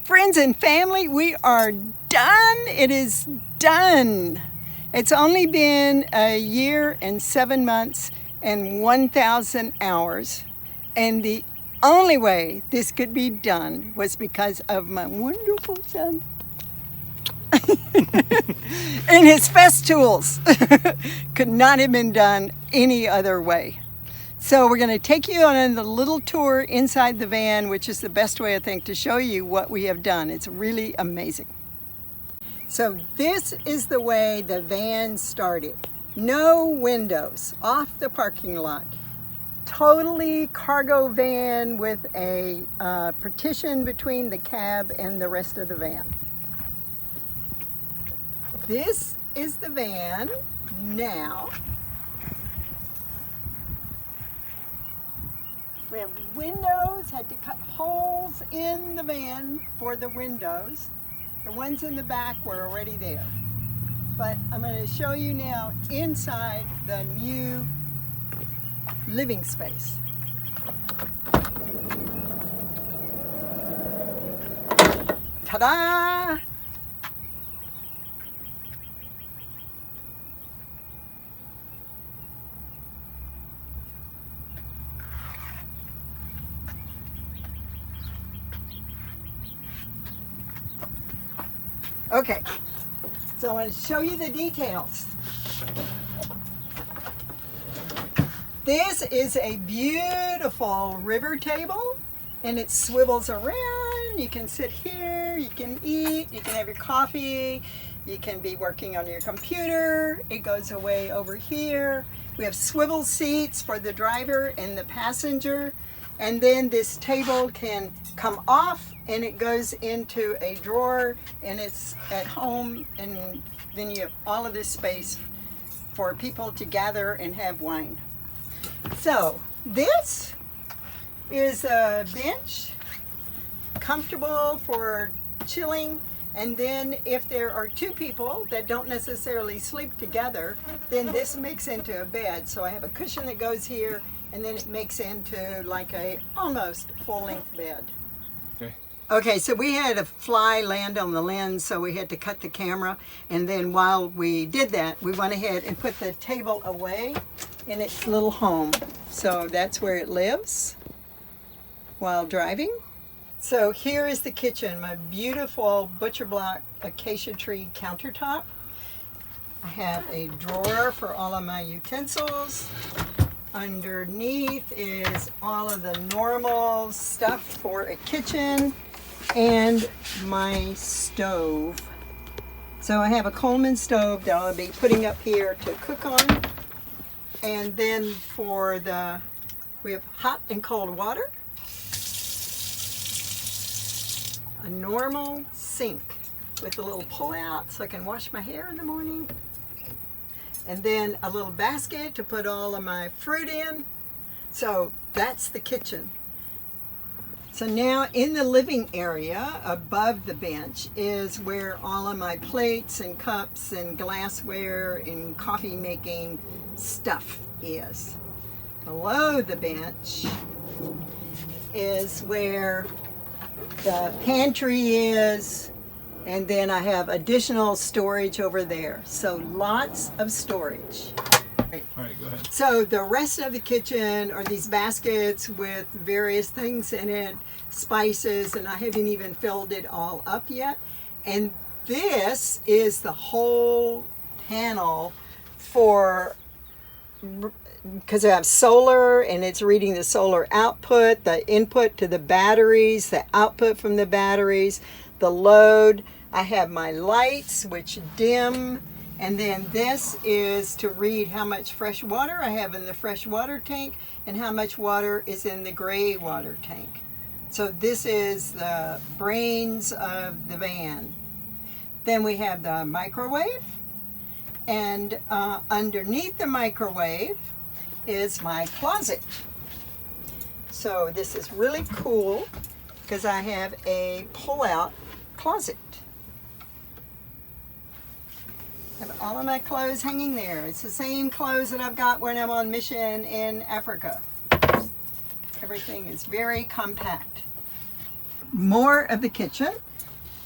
Friends and family, we are done. It is done. It's only been a year and 7 months and 1,000 hours. And the only way this could be done was because of my wonderful son and his Festoolz. Could not have been done any other way. So we're going to take you on a little tour inside the van, which is the best way, I think, to show you what we have done. It's really amazing. So this is the way the van started. No windows, off the parking lot. Totally cargo van with a partition between the cab and the rest of the van. This is the van now. We have windows, had to cut holes in the van for the windows. The ones in the back were already there. But I'm going to show you now inside the new living space. Ta-da! Okay, so I want to show you the details. This is a beautiful river table, and it swivels around. You can sit here, you can eat, you can have your coffee, you can be working on your computer. It goes away over here. We have swivel seats for the driver and the passenger. And then this table can come off and it goes into a drawer and it's at home, and then you have all of this space for people to gather and have wine. So this is a bench, comfortable for chilling. And then if there are two people that don't necessarily sleep together, then this makes into a bed. So I have a cushion that goes here, and then it makes into like a almost full-length bed. Okay, so we had a fly land on the lens, so we had to cut the camera. And then while we did that, we went ahead and put the table away in its little home. So that's where it lives while driving. So here is the kitchen, my beautiful butcher block acacia tree countertop. I have a drawer for all of my utensils. Underneath is all of the normal stuff for a kitchen and my stove. So I have a Coleman stove that I'll be putting up here to cook on. And then we have hot and cold water. A normal sink with a little pull out so I can wash my hair in the morning. And then a little basket to put all of my fruit in. So that's the kitchen. So now in the living area above the bench is where all of my plates and cups and glassware and coffee making stuff is. Below the bench is where the pantry is, and then I have additional storage over there. So lots of storage. All right, go ahead. So the rest of the kitchen are these baskets with various things in it, spices, and I haven't even filled it all up yet. And this is the whole panel for, because I have solar and it's reading the solar output, the input to the batteries, the output from the batteries, the load. I have my lights which dim, and then this is to read how much fresh water I have in the fresh water tank and how much water is in the gray water tank. So this is the brains of the van. Then we have the microwave, and underneath the microwave is my closet. So this is really cool because I have a pull-out closet. I have all of my clothes hanging there. It's the same clothes that I've got when I'm on mission in Africa. Everything is very compact. More of the kitchen.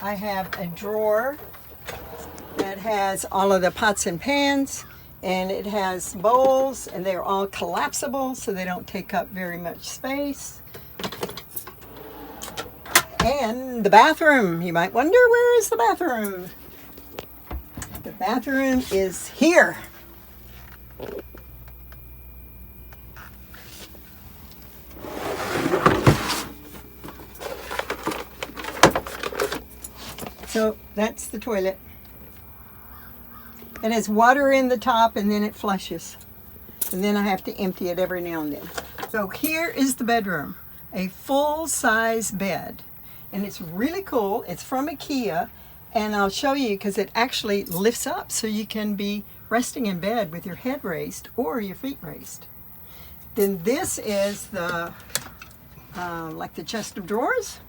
I have a drawer that has all of the pots and pans, and it has bowls, and they're all collapsible so they don't take up very much space. And the bathroom. You might wonder, where is the bathroom? The bathroom is here. So that's the toilet. It has water in the top and then it flushes. And then I have to empty it every now and then. So here is the bedroom. A full-size bed. And it's really cool. It's from IKEA. And I'll show you because it actually lifts up so you can be resting in bed with your head raised or your feet raised. Then this is the like the chest of drawers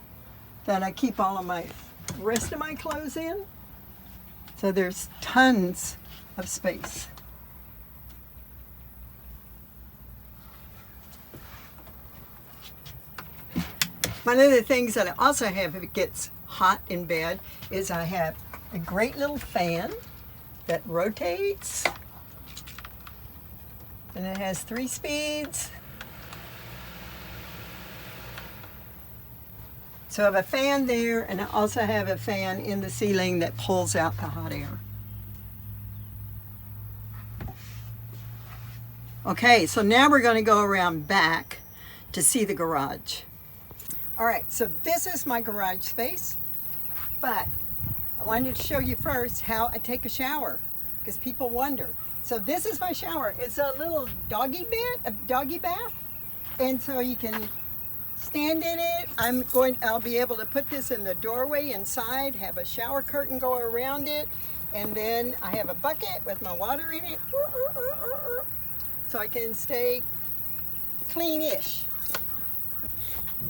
that I keep all of my rest of my clothes in. So there's tons of space. One of the things that I also have if it gets hot in bed is I have a great little fan that rotates, and it has 3 speeds. So I have a fan there, and I also have a fan in the ceiling that pulls out the hot air. Okay, so now we're going to go around back to see the garage. All right, so this is my garage space, but I wanted to show you first how I take a shower, because people wonder. So this is my shower. It's a little doggy bed, a doggy bath, and so you can stand in it. I'll be able to put this in the doorway inside, have a shower curtain go around it, and then I have a bucket with my water in it, so I can stay clean-ish.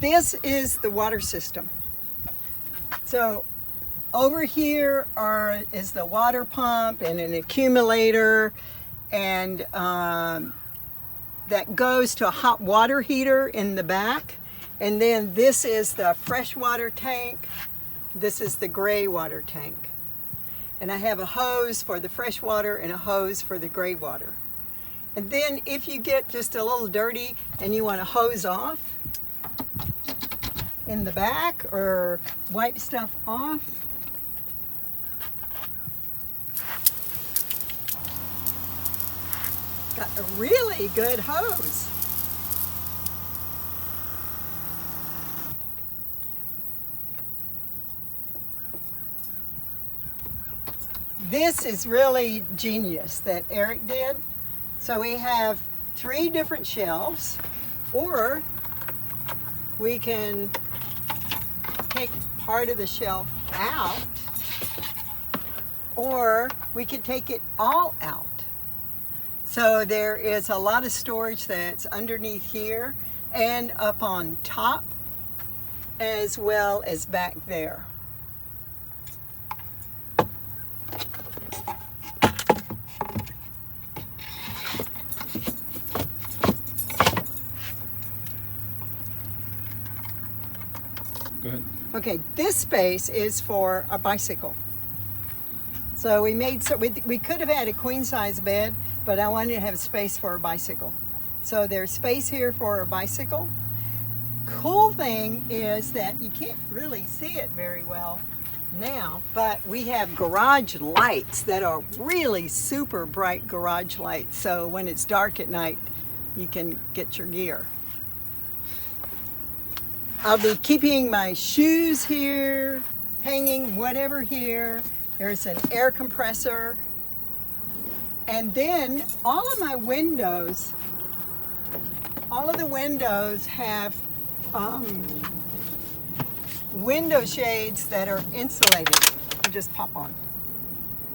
This is the water system. So over here is the water pump and an accumulator, and that goes to a hot water heater in the back. And then this is the freshwater tank. This is the gray water tank. And I have a hose for the fresh water and a hose for the gray water. And then if you get just a little dirty and you want to hose off in the back or wipe stuff off, got a really good hose. This is really genius that Eric did. So we have 3 different shelves, or we can take part of the shelf out, or we could take it all out. So there is a lot of storage that's underneath here and up on top, as well as back there. Go ahead. Okay, this space is for a bicycle. So we could have had a queen size bed, but I wanted to have space for a bicycle. So there's space here for a bicycle. Cool thing is that you can't really see it very well now, but we have garage lights that are really super bright garage lights. So when it's dark at night, you can get your gear. I'll be keeping my shoes here, hanging whatever here. There's an air compressor. And then all of my windows, all of the windows have window shades that are insulated. You just pop on.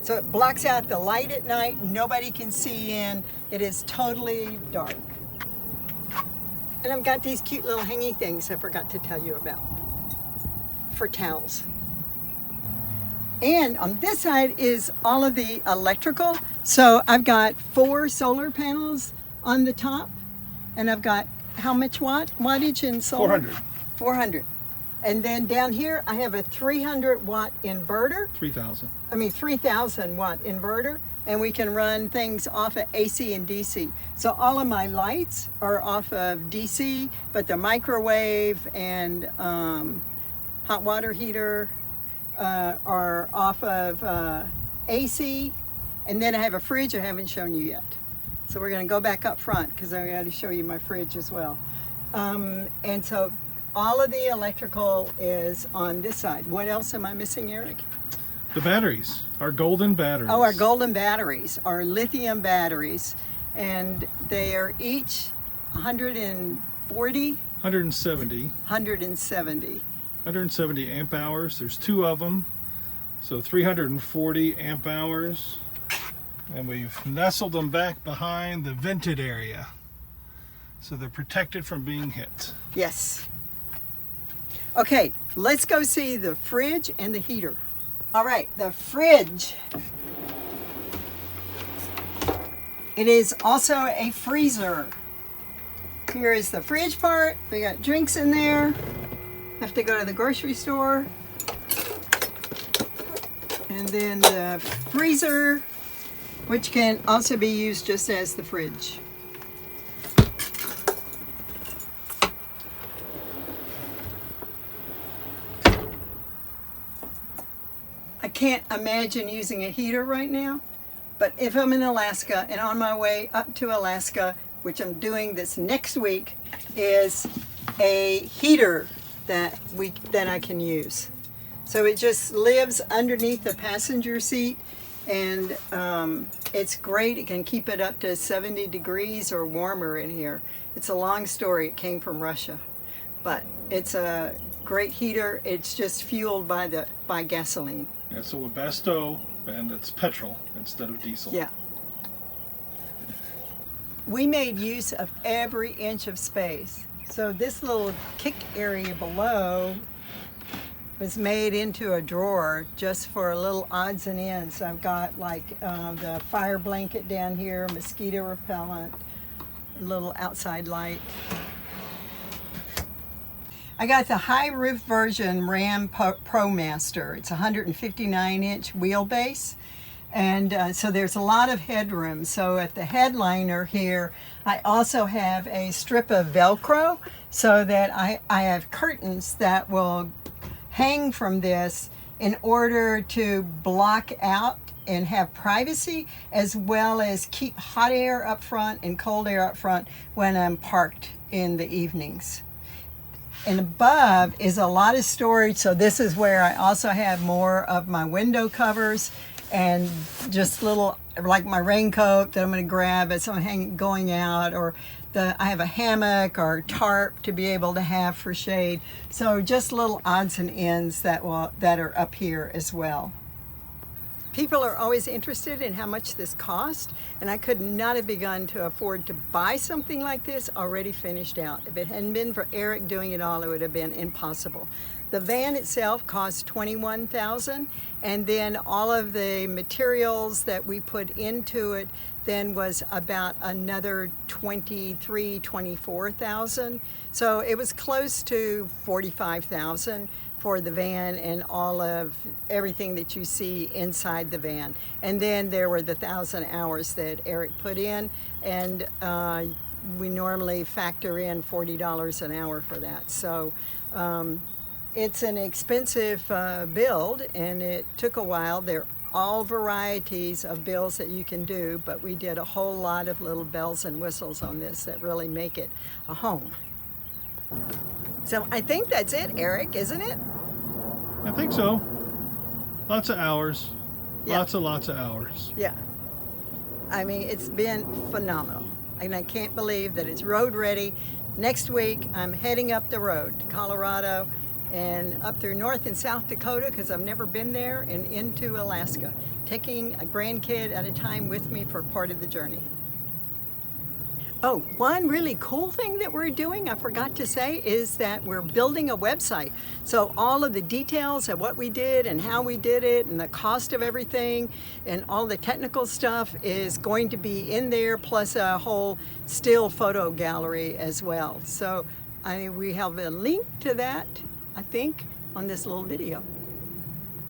So it blocks out the light at night. Nobody can see in. It is totally dark. And I've got these cute little hangy things I forgot to tell you about for towels. And on this side is all of the electrical. So I've got 4 solar panels on the top, and I've got how much wattage in solar? 400. 400. And then down here, I have a 300 watt inverter. 3,000. 3,000 watt inverter. And we can run things off of AC and DC. So all of my lights are off of DC, but the microwave and hot water heater are off of AC. And then I have a fridge I haven't shown you yet. So we're gonna go back up front because I gotta show you my fridge as well. And so all of the electrical is on this side. What else am I missing, Eric? The batteries, our golden batteries. Oh, our golden batteries, our lithium batteries. And they are each 140? 170. 170. 170 amp hours. There's 2 of them. So 340 amp hours. And we've nestled them back behind the vented area. So they're protected from being hit. Yes. Okay, let's go see the fridge and the heater. All right, the fridge. It is also a freezer. Here is the fridge part. We got drinks in there. Have to go to the grocery store. And then the freezer, which can also be used just as the fridge. I can't imagine using a heater right now, but if I'm in Alaska and on my way up to Alaska, which I'm doing this next week, is a heater that I can use. So it just lives underneath the passenger seat, and it's great. It can keep it up to 70 degrees or warmer in here. It's a long story. It came from Russia, but it's a great heater. It's just fueled by gasoline. Yeah, so with Basto, and it's petrol instead of diesel. Yeah. We made use of every inch of space. So this little kick area below was made into a drawer just for little odds and ends. I've got like the fire blanket down here, mosquito repellent, little outside light. I got the high roof version Ram ProMaster. It's 159-inch wheelbase. And so there's a lot of headroom. So at the headliner here, I also have a strip of Velcro so that I have curtains that will hang from this in order to block out and have privacy, as well as keep hot air up front and cold air up front when I'm parked in the evenings. And above is a lot of storage, so this is where I also have more of my window covers and just little, like my raincoat that I'm going to grab as I'm going out, or I have a hammock or tarp to be able to have for shade. So just little odds and ends that are up here as well. People are always interested in how much this cost, and I could not have begun to afford to buy something like this already finished out. If it hadn't been for Eric doing it all, it would have been impossible. The van itself cost $21,000, and then all of the materials that we put into it then was about another $23,000, $24,000. So it was close to $45,000 for the van and all of everything that you see inside the van. And then there were the 1,000 hours that Eric put in, and we normally factor in $40 an hour for that. So it's an expensive build, and it took a while. There are all varieties of builds that you can do, but we did a whole lot of little bells and whistles on this that really make it a home. So I think that's it, Eric, isn't it? I think so. Lots of hours. Yeah. Lots of hours. Yeah. I mean, it's been phenomenal. And I can't believe that it's road ready. Next week, I'm heading up the road to Colorado and up through North and South Dakota, because I've never been there, and into Alaska, taking a grandkid at a time with me for part of the journey. Oh, one really cool thing that we're doing, I forgot to say, is that we're building a website. So all of the details of what we did and how we did it and the cost of everything and all the technical stuff is going to be in there, plus a whole still photo gallery as well. So we have a link to that I think, on this little video.